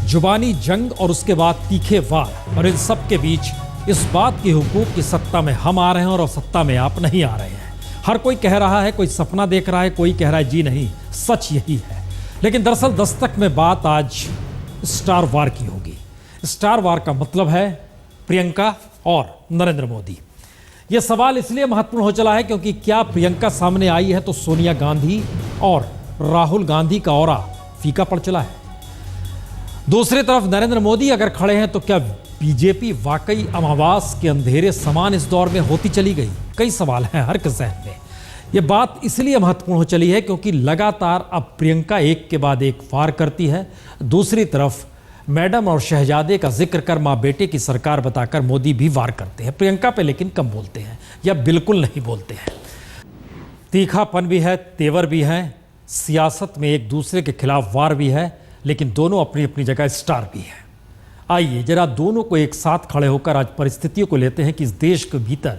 जुबानी जंग और उसके बाद तीखे वार, और इन सब के बीच इस बात की हुकूक की सत्ता में हम आ रहे हैं और सत्ता में आप नहीं आ रहे हैं। हर कोई कह रहा है, कोई सपना देख रहा है, कोई कह रहा है जी नहीं, सच यही है। लेकिन दरअसल दस्तक में बात आज स्टार वार की होगी। स्टार वार का मतलब है प्रियंका और नरेंद्र मोदी। यह सवाल इसलिए महत्वपूर्ण हो चला है क्योंकि क्या प्रियंका सामने आई है तो सोनिया गांधी और राहुल गांधी का ऑरा फीका पड़ चला है। दूसरी तरफ नरेंद्र मोदी अगर खड़े हैं तो क्या बीजेपी वाकई अमावास के अंधेरे समान इस दौर में होती चली गई? कई सवाल हैं हर के जहन में। यह बात इसलिए महत्वपूर्ण हो चली है क्योंकि लगातार अब प्रियंका एक के बाद एक वार करती है। दूसरी तरफ मैडम और शहजादे का जिक्र कर माँ बेटे की सरकार बताकर मोदी भी वार करते हैं। प्रियंका पे लेकिन कम बोलते हैं या बिल्कुल नहीं बोलते हैं। तीखापन भी है, तेवर भी है, सियासत में एक दूसरे के खिलाफ वार भी है, लेकिन दोनों अपनी अपनी जगह स्टार भी है। आइए जरा दोनों को एक साथ खड़े होकर आज परिस्थितियों को लेते हैं कि इस देश के भीतर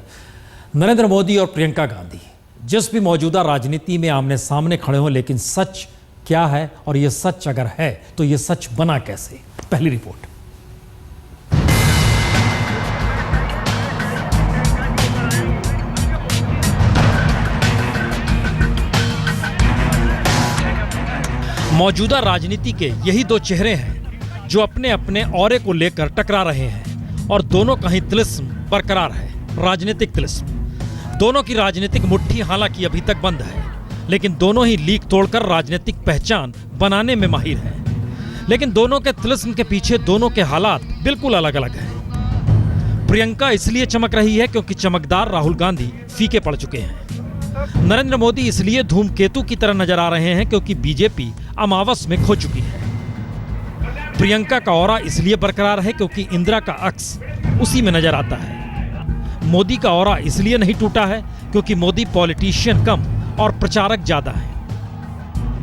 नरेंद्र मोदी और प्रियंका गांधी जिस भी मौजूदा राजनीति में आमने सामने खड़े हों, लेकिन सच क्या है और ये सच अगर है तो ये सच बना कैसे? पहली रिपोर्ट। मौजूदा राजनीति के यही दो चेहरे हैं जो अपने अपने औरे को लेकर टकरा रहे हैं और दोनों का ही तिलिस्म बरकरार है, राजनीतिक तिलिस्म। दोनों की राजनीतिक मुट्ठी हालांकि अभी तक बंद है, लेकिन दोनों ही लीक तोड़कर राजनीतिक पहचान बनाने में माहिर हैं। लेकिन दोनों के तिलिस्म के पीछे दोनों के हालात बिल्कुल अलग अलग हैं। प्रियंका इसलिए चमक रही है क्योंकि चमकदार राहुल गांधी फीके पड़ चुके हैं। नरेंद्र मोदी इसलिए धूमकेतु की तरह नजर आ रहे हैं क्योंकि बीजेपी अमावस में खो चुकी है। प्रियंका का ऑरा इसलिए बरकरार है क्योंकि इंदिरा का अक्स उसी में नजर आता है। मोदी का ऑरा इसलिए नहीं टूटा है क्योंकि मोदी पॉलिटिशियन कम और प्रचारक ज्यादा है।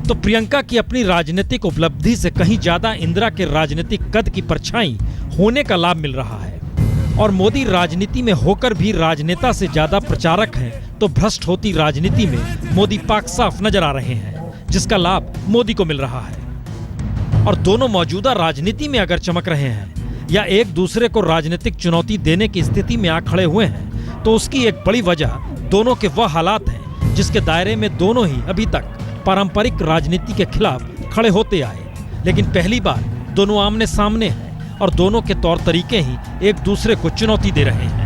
तो प्रियंका की अपनी राजनीतिक उपलब्धि से कहीं ज्यादा इंदिरा के राजनीतिक कद की परछाई होने का लाभ मिल रहा है। और मोदी राजनीति में होकर भी राजनेता से ज्यादा प्रचारक हैं, तो भ्रष्ट होती राजनीति में मोदी पाक साफ नजर आ रहे हैं, जिसका लाभ मोदी को मिल रहा है। और दोनों मौजूदा राजनीति में अगर चमक रहे हैं या एक दूसरे को राजनीतिक चुनौती देने की स्थिति में आ खड़े हुए हैं, तो उसकी एक बड़ी वजह दोनों के वह हालात हैं जिसके दायरे में दोनों ही अभी तक पारंपरिक राजनीति के खिलाफ खड़े होते आए। लेकिन पहली बार दोनों आमने सामने हैं और दोनों के तौर तरीके ही एक दूसरे को चुनौती दे रहे हैं।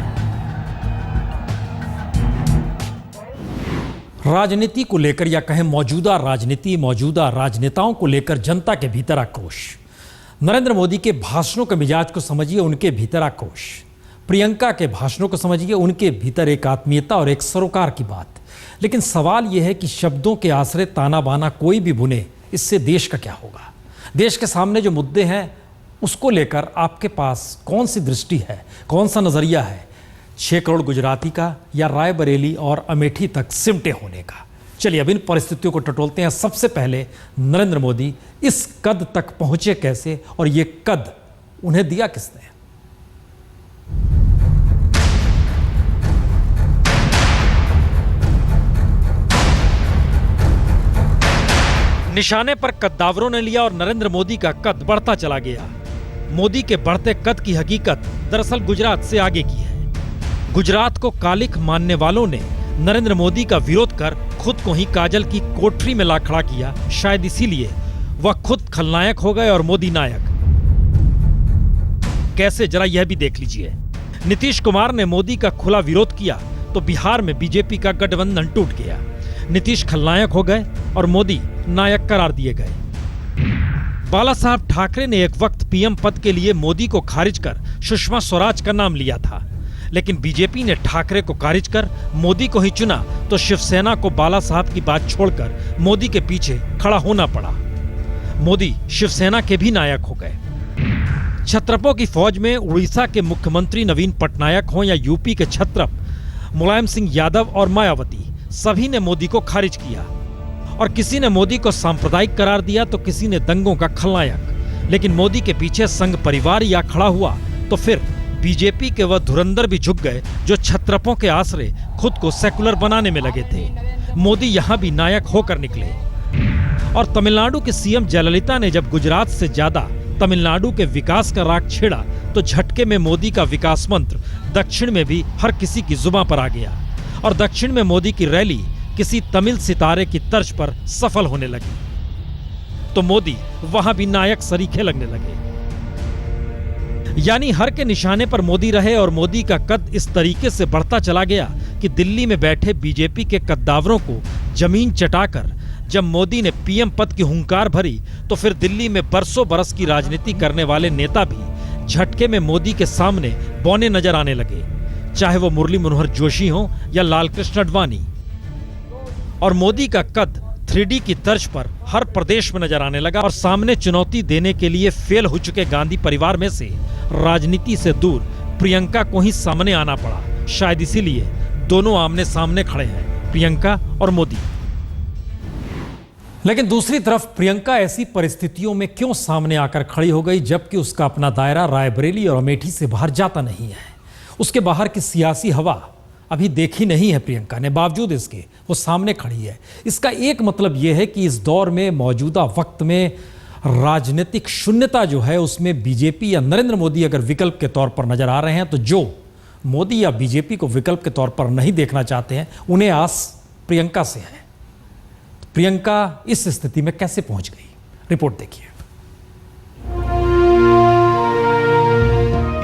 राजनीति को लेकर या कहें मौजूदा राजनीति, मौजूदा राजनेताओं को लेकर जनता के भीतर आक्रोश। नरेंद्र मोदी के भाषणों के मिजाज को समझिए, उनके भीतर आक्रोश। प्रियंका के भाषणों को समझिए, उनके भीतर एक आत्मीयता और एक सरोकार की बात। लेकिन सवाल यह है कि शब्दों के आश्रय ताना बाना कोई भी बुने, इससे देश का क्या होगा? देश के सामने जो मुद्दे हैं उसको लेकर आपके पास कौन सी दृष्टि है, कौन सा नजरिया है? 6 करोड़ गुजराती का या रायबरेली और अमेठी तक सिमटे होने का? चलिए अब इन परिस्थितियों को टटोलते हैं। सबसे पहले नरेंद्र मोदी इस कद तक पहुंचे कैसे और ये कद उन्हें दिया किसने? निशाने पर कद्दावरों ने लिया और नरेंद्र मोदी का कद बढ़ता चला गया। मोदी के बढ़ते कद की हकीकत दरअसल गुजरात से आगे की है। गुजरात को कालिख मानने वालों ने नरेंद्र मोदी का विरोध कर खुद को ही काजल की कोठरी में ला खड़ा किया। शायद इसीलिए वह खुद खलनायक हो गए और मोदी नायक। कैसे, जरा यह भी देख लीजिए। नीतीश कुमार ने मोदी का खुला विरोध किया तो बिहार में बीजेपी का गठबंधन टूट गया। नीतीश खलनायक हो गए और मोदी नायक करार दिए गए। बाला साहब ठाकरे ने एक वक्त पीएम पद के लिए मोदी को खारिज कर सुषमा स्वराज का नाम लिया था, लेकिन बीजेपी ने ठाकरे को खारिज कर मोदी को ही चुना तो शिवसेना को बाला साहब की बात छोड़कर मोदी के पीछे खड़ा होना पड़ा। मोदी शिवसेना के भी नायक हो गए। छत्रपों की फौज में उड़ीसा के मुख्यमंत्री नवीन पटनायक हों या यूपी के छत्रप मुलायम सिंह यादव और मायावती, सभी ने मोदी को खारिज किया। और किसी ने मोदी को सांप्रदायिक करार दिया तो किसी ने दंगों का खलनायक। लेकिन मोदी के पीछे संघ परिवार या खड़ा हुआ तो फिर बीजेपी के वह धुरंधर भी झुक गए जो छत्रपों के आसरे खुद को सेकुलर बनाने में लगे थे। मोदी यहां भी नायक होकर निकले। और तमिलनाडु के सीएम जयललिता ने जब गुजरात से ज्यादा तमिलनाडु के विकास का राग छेड़ा तो झटके में मोदी का विकास मंत्र दक्षिण में भी हर किसी की जुबां पर आ गया और दक्षिण में मोदी की रैली किसी तमिल सितारे की तर्ज पर सफल होने लगी तो मोदी वहां भी नायक सरीखे लगने लगे। यानी हर के निशाने पर मोदी रहे और मोदी का कद इस तरीके से बढ़ता चला गया कि दिल्ली में बैठे बीजेपी के कद्दावरों को जमीन चटाकर जब मोदी ने पीएम पद की हुंकार भरी तो फिर दिल्ली में बरसों बरस की राजनीति करने वाले नेता भी झटके में मोदी के सामने बौने नजर आने लगे, चाहे वो मुरली मनोहर जोशी हो या लालकृष्ण आडवाणी। और मोदी का कद 3D की तर्ज पर हर प्रदेश में नजर आने लगा और सामने चुनौती देने के लिए फेल हो चुके गांधी परिवार में से राजनीति से दूर प्रियंका को ही सामने आना पड़ा। शायद इसीलिए दोनों आमने सामने खड़े हैं, प्रियंका और मोदी। लेकिन दूसरी तरफ प्रियंका ऐसी परिस्थितियों में क्यों सामने आकर खड़ी हो गई जबकि उसका अपना दायरा रायबरेली और अमेठी से बाहर जाता नहीं है। उसके बाहर की सियासी हवा अभी देखी नहीं है प्रियंका ने, बावजूद इसके वो सामने खड़ी है। इसका एक मतलब यह है कि इस दौर में मौजूदा वक्त में राजनीतिक शून्यता जो है उसमें बीजेपी या नरेंद्र मोदी अगर विकल्प के तौर पर नजर आ रहे हैं तो जो मोदी या बीजेपी को विकल्प के तौर पर नहीं देखना चाहते हैं उन्हें आस प्रियंका से है। प्रियंका इस स्थिति में कैसे पहुंच गई, रिपोर्ट देखिए।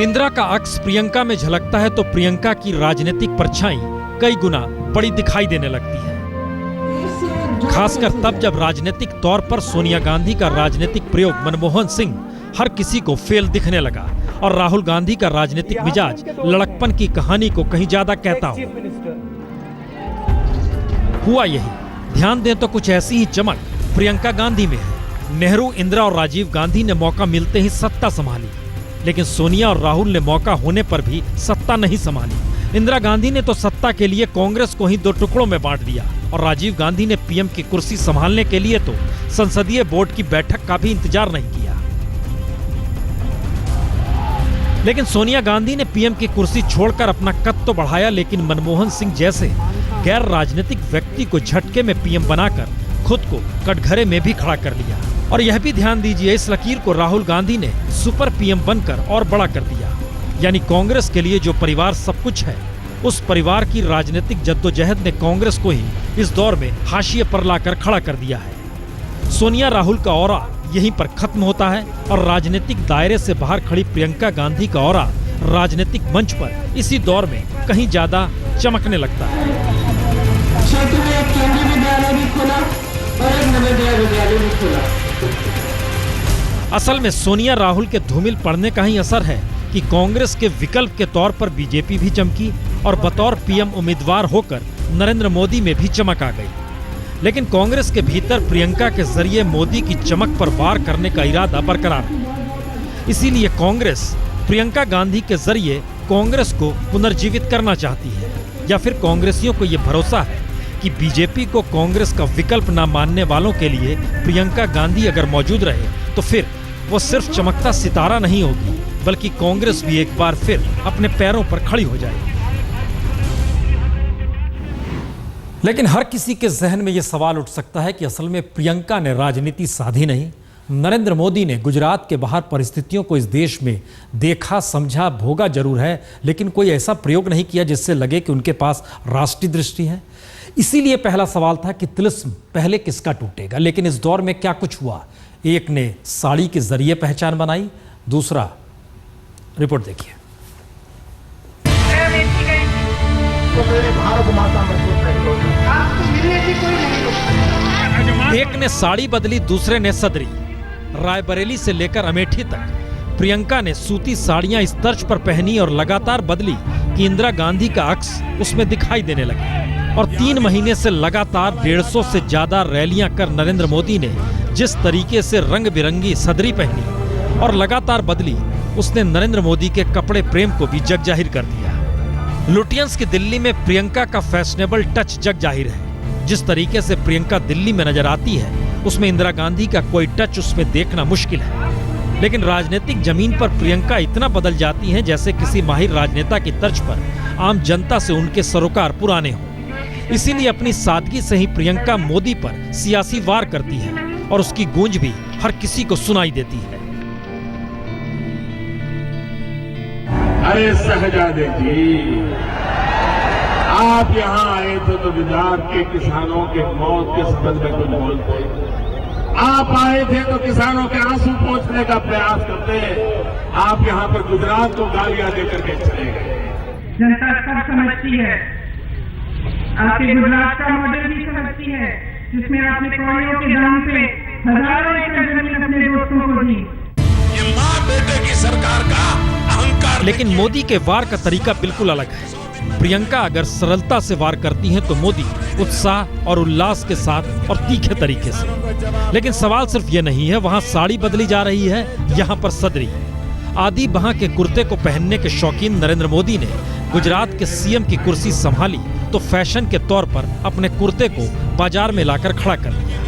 इंदिरा का अक्स प्रियंका में झलकता है तो प्रियंका की राजनीतिक परछाई कई गुना बड़ी दिखाई देने लगती है, खासकर तब जब राजनीतिक तौर पर सोनिया गांधी का राजनीतिक प्रयोग मनमोहन सिंह हर किसी को फेल दिखने लगा और राहुल गांधी का राजनीतिक मिजाज लड़कपन की कहानी को कहीं ज्यादा कहता हो। हुआ यही, ध्यान दें तो कुछ ऐसी ही चमक प्रियंका गांधी में है। नेहरू, इंदिरा और राजीव गांधी ने मौका मिलते ही सत्ता संभाली, लेकिन सोनिया और राहुल ने मौका होने पर भी सत्ता नहीं संभाली। इंदिरा गांधी ने तो सत्ता के लिए कांग्रेस को ही 2 टुकड़ों में बांट दिया और राजीव गांधी ने पीएम की कुर्सी संभालने के लिए तो संसदीय बोर्ड की बैठक का भी इंतजार नहीं किया। लेकिन सोनिया गांधी ने पीएम की कुर्सी छोड़कर अपना कद तो बढ़ाया, लेकिन मनमोहन सिंह जैसे गैर राजनीतिक व्यक्ति को झटके में पीएम बनाकर खुद को कटघरे में भी खड़ा कर लिया। और यह भी ध्यान दीजिए, इस लकीर को राहुल गांधी ने सुपर पीएम बनकर और बड़ा कर दिया। यानी कांग्रेस के लिए जो परिवार सब कुछ है, उस परिवार की राजनीतिक जद्दोजहद ने कांग्रेस को ही इस दौर में हाशिए पर लाकर खड़ा कर दिया है। सोनिया राहुल का ऑरा यहीं पर खत्म होता है और राजनीतिक दायरे से बाहर खड़ी प्रियंका गांधी का ऑरा राजनीतिक मंच पर इसी दौर में कहीं ज्यादा चमकने लगता है। क्षेत्र में एक केंद्रीय विद्यालय भी खुला और एक नवोदय विद्यालय भी खुला। असल में सोनिया राहुल के धूमिल पड़ने का ही असर है कि कांग्रेस के विकल्प के तौर पर बीजेपी भी चमकी और बतौर पीएम उम्मीदवार होकर नरेंद्र मोदी में भी चमक आ गई। लेकिन कांग्रेस के भीतर प्रियंका के जरिए मोदी की चमक पर वार करने का इरादा बरकरार है। इसीलिए कांग्रेस प्रियंका गांधी के जरिए कांग्रेस को पुनर्जीवित करना चाहती है, या फिर कांग्रेसियों को यह भरोसा है कि बीजेपी को कांग्रेस का विकल्प न मानने वालों के लिए प्रियंका गांधी अगर मौजूद रहे तो फिर वो सिर्फ चमकता सितारा नहीं होगी, बल्कि कांग्रेस भी एक बार फिर अपने पैरों पर खड़ी हो जाएगी। लेकिन हर किसी के जहन में यह सवाल उठ सकता है कि असल में प्रियंका ने राजनीति साधी नहीं। नरेंद्र मोदी ने गुजरात के बाहर परिस्थितियों को इस देश में देखा, समझा, भोगा जरूर है, लेकिन कोई ऐसा प्रयोग नहीं किया जिससे लगे कि उनके पास राष्ट्रीय दृष्टि है। इसीलिए पहला सवाल था कि तिलिस्म पहले किसका टूटेगा। लेकिन इस दौर में क्या कुछ हुआ, एक ने साड़ी के जरिए पहचान बनाई, दूसरा रिपोर्ट देखिए। एक ने साड़ी बदली, दूसरे ने सदरी। रायबरेली से लेकर अमेठी तक प्रियंका ने सूती साड़ियां इस तर्ज पर पहनी और लगातार बदली कि इंदिरा गांधी का अक्स उसमें दिखाई देने लगा। और 3 महीने से लगातार 150 से ज्यादा रैलियां कर नरेंद्र मोदी ने जिस तरीके से रंग बिरंगी सदरी पहनी और लगातार बदली, उसने नरेंद्र मोदी के कपड़े प्रेम को भी जग जाहिर कर दिया। लुटियंस की दिल्ली में प्रियंका का फैशनेबल टच जग जाहिर है। जिस तरीके से प्रियंका दिल्ली में नजर आती है उसमें इंदिरा गांधी का कोई टच उसमें देखना मुश्किल है। लेकिन राजनीतिक जमीन पर प्रियंका इतना बदल जाती हैं जैसे किसी माहिर राजनेता की तर्ज पर आम जनता से उनके सरोकार पुराने हों। इसीलिए अपनी सादगी से ही प्रियंका मोदी पर सियासी वार करती है और उसकी गूंज भी हर किसी को सुनाई देती है। अरे शहजादे जी, आप यहां आए थे तो गुजरात के किसानों के मौत के संबंध में कुछ बोलते। आप आए थे तो किसानों के आंसू पोंछने का प्रयास करते। आप यहां पर गुजरात को गालियां देकर के चले गए। जनता सब समझती है, आपके गुजरात का मॉडल भी समझती है, जिसमें आपने कौड़ियों के दाम पे हजारों एकड़ जमीन अपने दोस्तों को दी। ये मां बेटे की सरकार का अहंकार। लेकिन मोदी के वार का तरीका बिल्कुल अलग है। प्रियंका अगर सरलता से वार करती हैं तो मोदी उत्साह और उल्लास के साथ और तीखे तरीके से। लेकिन सवाल सिर्फ ये नहीं है, वहाँ साड़ी बदली जा रही है, यहाँ पर सदरी। आदि बहाँ के कुर्ते को पहनने के शौकीन नरेंद्र मोदी ने गुजरात के सीएम की कुर्सी संभाली तो फैशन के तौर पर अपने कुर्ते को बाजार में लाकर खड़ा कर दिया।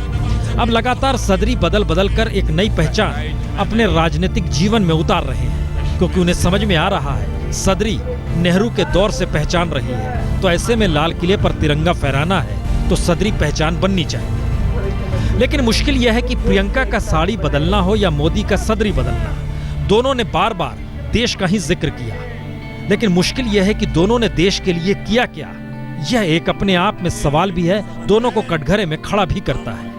अब लगातार सदरी बदल बदल कर एक नई पहचान अपने राजनीतिक जीवन में उतार रहे हैं, क्योंकि उन्हें समझ में आ रहा है सदरी नेहरू के दौर से पहचान रही है, तो ऐसे में लाल किले पर तिरंगा फहराना है तो सदरी पहचान बननी चाहिए। लेकिन मुश्किल यह है कि प्रियंका का साड़ी बदलना हो या मोदी का सदरी बदलना, दोनों ने बार बार देश का ही जिक्र किया। लेकिन मुश्किल यह है कि दोनों ने देश के लिए किया क्या, यह एक अपने आप में सवाल भी है, दोनों को कटघरे में खड़ा भी करता है।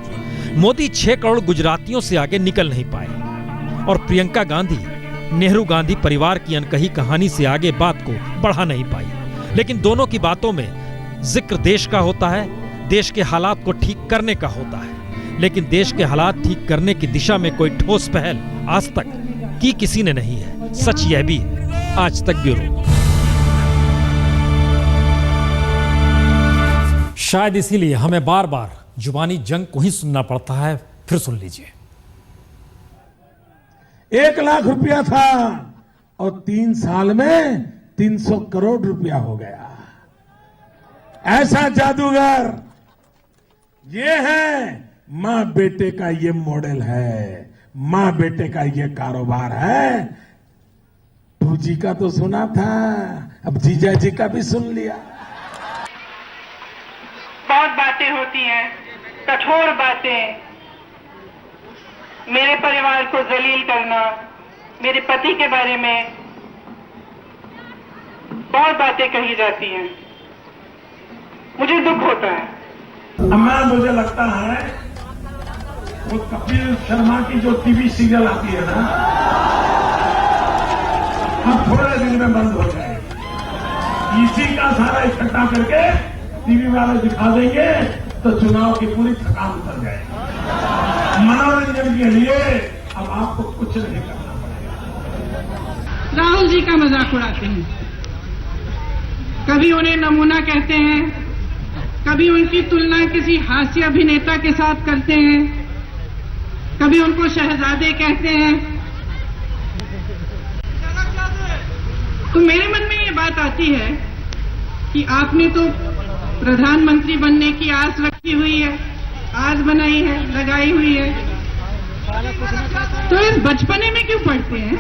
मोदी 6 करोड़ गुजरातियों से आगे निकल नहीं पाए और प्रियंका गांधी नेहरू गांधी परिवार की अनकही कहानी से आगे बात को बढ़ा नहीं पाई। लेकिन दोनों की बातों में जिक्र देश का होता है, देश के हालात को ठीक करने का होता है। लेकिन देश के हालात ठीक करने की दिशा में कोई ठोस पहल आज तक की किसी ने नहीं है। सच यह भी है। आज तक ब्यूरो। शायद इसीलिए हमें बार बार जुबानी जंग को ही सुनना पड़ता है। फिर सुन लीजिए। 1 लाख रुपया था और 3 साल में 300 करोड़ रुपया हो गया। ऐसा जादूगर ये है। मां बेटे का ये मॉडल है, मां बेटे का ये कारोबार है। जी का तो सुना था, अब जीजा जी का भी सुन लिया। बहुत बातें होती हैं, कठोर बातें, मेरे परिवार को जलील करना, मेरे पति के बारे में बहुत बातें कही जाती हैं। मुझे दुख होता है। अम्मा, मुझे लगता है वो कपिल शर्मा की जो टीवी सीरियल आती है ना, अब थोड़े दिन में बंद हो जाएगी। इसी का सारा इकट्ठा करके टीवी वाले दिखा देंगे तो चुनाव की पूरी थकान उतर जाएगी। मनोरंजन के लिए अब आपको कुछ नहीं करना पड़ेगा। राहुल जी का मजाक उड़ाते हैं, कभी उन्हें नमूना कहते हैं, कभी उनकी तुलना किसी हास्य अभिनेता के साथ करते हैं, कभी उनको शहजादे कहते हैं। तो मेरे मन में ये बात आती है कि आपने तो प्रधानमंत्री बनने की आस रखी हुई है, आस बनाई है, लगाई हुई है, तो इस बचपने में क्यों पढ़ते हैं?